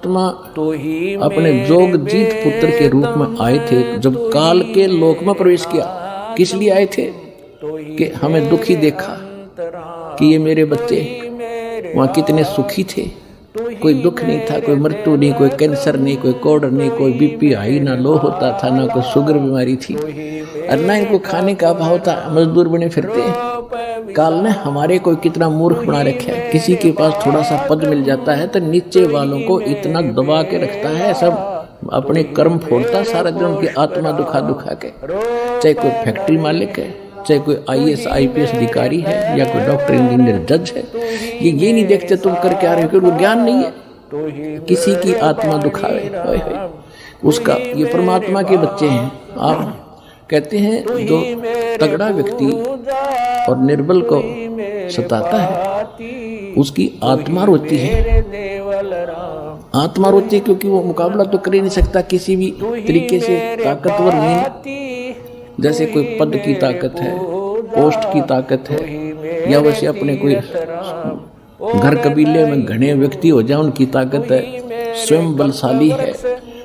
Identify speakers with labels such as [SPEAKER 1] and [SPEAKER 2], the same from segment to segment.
[SPEAKER 1] परमात्मा अपने जोगजीत पुत्र के रूप में आए थे, जब काल के लोक में प्रवेश किया, किस लिए आए थे? कि हमें दुखी देखा कि ये मेरे बच्चे वहाँ कितने सुखी थे, कोई दुख नहीं था, कोई मृत्यु नहीं, कोई कैंसर नहीं, कोई कोढ़ नहीं, कोई बीपी हाई ना लो होता था, ना कोई शुगर बीमारी थी, और ना इनको खाने का अभाव था, मजदूर बने फिरते। काल ने हमारे को कितना मूर्ख बना रखा है। किसी के पास थोड़ा सा पद मिल जाता है तो नीचे वालों को इतना दबा के रखता है, सब अपने कर्म फोड़ता सारा दिन, उनकी आत्मा दुखा दुखा के। चाहे कोई फैक्ट्री मालिक है, चाहे कोई IAS IPS अधिकारी है, या कोई डॉक्टर इंजीनियर जज है, ये नहीं देखते तुम कर क्या रहे हो, वो ज्ञान नहीं है, किसी की आत्मा दुखावे उसका। ये परमात्मा के बच्चे हैं। आप कहते हैं जो तगड़ा व्यक्ति और निर्बल को सताता है उसकी आत्मा रोती है। आत्मा रोती है क्योंकि वो मुकाबला तो कर ही नहीं सकता किसी भी तरीके से, ताकतवर नहीं। जैसे कोई पद की ताकत है, पोस्ट की ताकत है, या वैसे अपने कोई घर कबीले में घने व्यक्ति हो जाए उनकी ताकत है, स्वयं बलशाली है।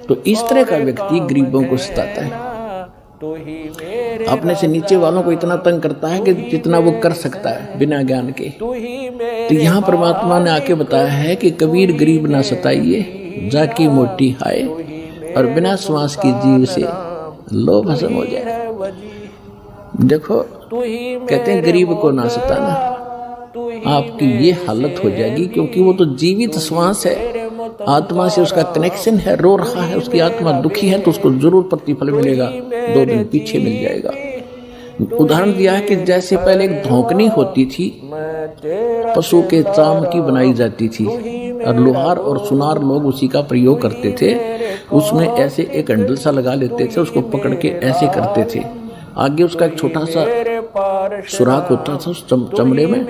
[SPEAKER 1] तो इस तरह का व्यक्ति गरीबों को सताता है, अपने से नीचे वालों को इतना तंग करता है कि जितना वो कर सकता है बिना ज्ञान के। तो यहाँ परमात्मा ने आके बताया है कि कबीर गरीब ना सताइए, जाकी मोटी हाय, और बिना श्वास की जीव से लोभ भस्म हो जाए। देखो कहते हैं गरीब को ना सताना, आपकी ये हालत हो जाएगी, क्योंकि वो तो जीवित श्वास है, आत्मा से उसका कनेक्शन है, रो रहा है, उसकी आत्मा दुखी है, तो उसको जरूर प्रतिफल मिलेगा, 2 दिन पीछे मिल जाएगा। उदाहरण दिया है कि जैसे पहले एक धोकनी होती थी, पशु के चाम की बनाई जाती थी, और लोहार और सुनार लोग उसी का प्रयोग करते थे। उसमें ऐसे एक हैंडल सा लगा लेते थे, उसको पकड़ के ऐसे करते थे, आगे उसका एक छोटा सा सुराख होता था उस चमड़े में,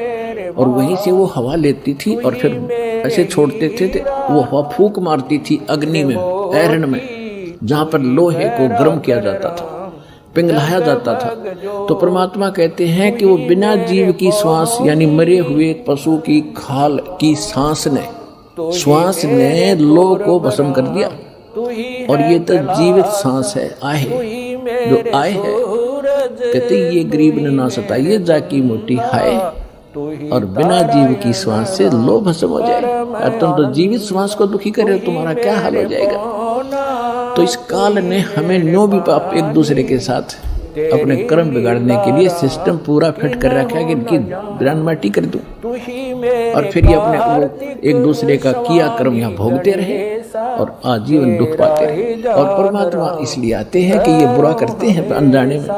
[SPEAKER 1] और वहीं से वो हवा लेती थी और फिर ऐसे छोड़ते थे, वो हवा फूंक मारती थी अग्नि में, ऐरण में, जहाँ पर लोहे को गर्म किया जाता था, पिघलाया जाता था। तो परमात्मा कहते हैं कि वो बिना जीव की श्वास, यानी मरे हुए पशु की खाल की श्वास ने लोह को भस्म कर दिया। और ये तो जीवित सांस है, आहे जो आए है। कहते ये गरीब ने ना सताइए, जाकी मोटी हाय, और बिना जीव की श्वास से लोह भस्म हो जाए। और तुम तो जीवित श्वास को दुखी कर रहे हो, तुम्हारा क्या हाल हो जाएगा। तो इस काल ने हमें न्यों भी पाप एक दूसरे के साथ अपने कर्म बिगाड़ने के लिए सिस्टम पूरा फिट कर रखा है कि इनकी ग्रान माटी कर दूं, और फिर ये अपने वो एक दूसरे का किया कर्म यहाँ भोगते रहे और आजीवन दुख पाते रहे। और परमात्मा इसलिए आते हैं कि ये बुरा करते हैं अनजाने में।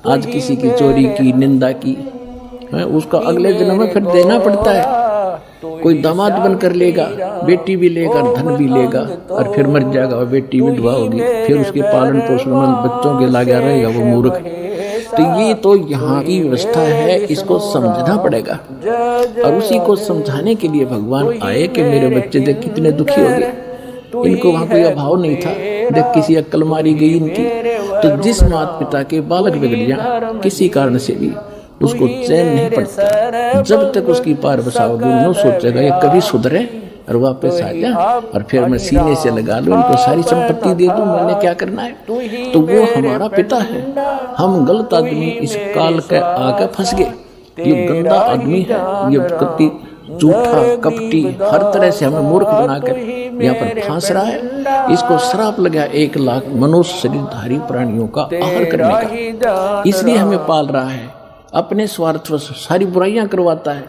[SPEAKER 1] आज किसी की चोरी की, निंदा की, उसका अगले जन्म में फिर देना पड़ता है। कोई दामाद बनकर लेगा, बेटी भी लेगा, धन भी लेगा, और फिर मर जाएगा और बेटी विधवा होगी, फिर उसके पालन पोषण में बच्चों के लगा रहेगा, वो मूर्ख। तो ये तो यहाँ की व्यवस्था है, इसको समझना पड़ेगा। और उसी को समझाने के लिए भगवान आए कि मेरे बच्चे देख कितने दुखी हो गए, इनको वहाँ कोई अभाव नहीं था, देख किसी अक्ल मारी गई इनकी। तो जिस माता पिता के बालक बिगड़ जाए किसी कारण से भी, उसको चैन नहीं पड़ता। जब तक उसकी पार बसाओगे, नो सोचेगा ये कभी सुधरे और वापस आ जा, और फिर मैं सीने से लगा लूं, उनको सारी संपत्ति दे दूं, मैंने क्या करना है। तो वो हमारा पिता है। हम गलत आदमी इस काल के आगे फंस गए। ये गंदा आदमी है, ये कति झूठा कपटी, हर तरह से हमें मूर्ख बनाकर यहाँ पर फांस रहा है। इसको श्राप लगा 1 लाख मनुष्य शरीरधारी प्राणियों का आहार करने का, इसलिए हमें पाल रहा है। अपने स्वार्थ से सारी बुराइयां करवाता है।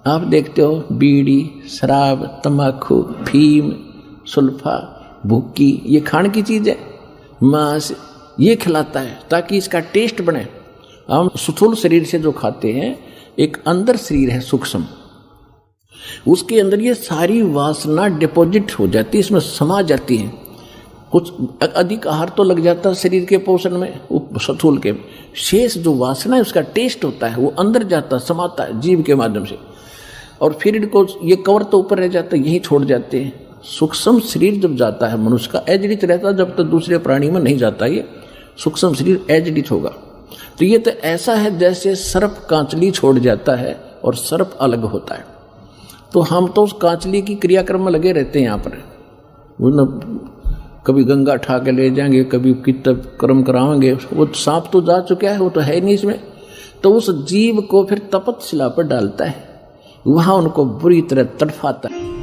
[SPEAKER 1] आप देखते हो बीड़ी, शराब, तंबाकू, फीम, सुल्फा, भुक्की, ये खाने की चीज़ है। मांस ये खिलाता है ताकि इसका टेस्ट बने। हम स्थूल शरीर से जो खाते हैं, एक अंदर शरीर है सूक्ष्म, उसके अंदर ये सारी वासना डिपॉजिट हो जाती है, इसमें समा जाती है। कुछ अधिक आहार तो लग जाता है शरीर के पोषण में, स्थूल के शेष जो वासना है उसका टेस्ट होता है, वो अंदर जाता है, समाता है जीव के माध्यम से। और फिर इनको ये कवर तो ऊपर रह जाता है, यही छोड़ जाते हैं। सूक्ष्म शरीर जब जाता है मनुष्य का, एजडित रहता है, जब तक दूसरे प्राणी में नहीं जाता ये सूक्ष्म शरीर एजडित होगा। तो ये तो ऐसा है जैसे सर्प कांचली छोड़ जाता है और सर्प अलग होता है। तो हम तो उस कांचली की क्रियाक्रम में लगे रहते हैं यहाँ पर, कभी गंगा ठा के ले जाएंगे, कभी कितब कर्म कराएंगे। वो सांप तो जा चुका है, वो तो है नहीं इसमें। तो उस जीव को फिर तपस्या पर डालता है, वहां उनको बुरी तरह तड़फाता है।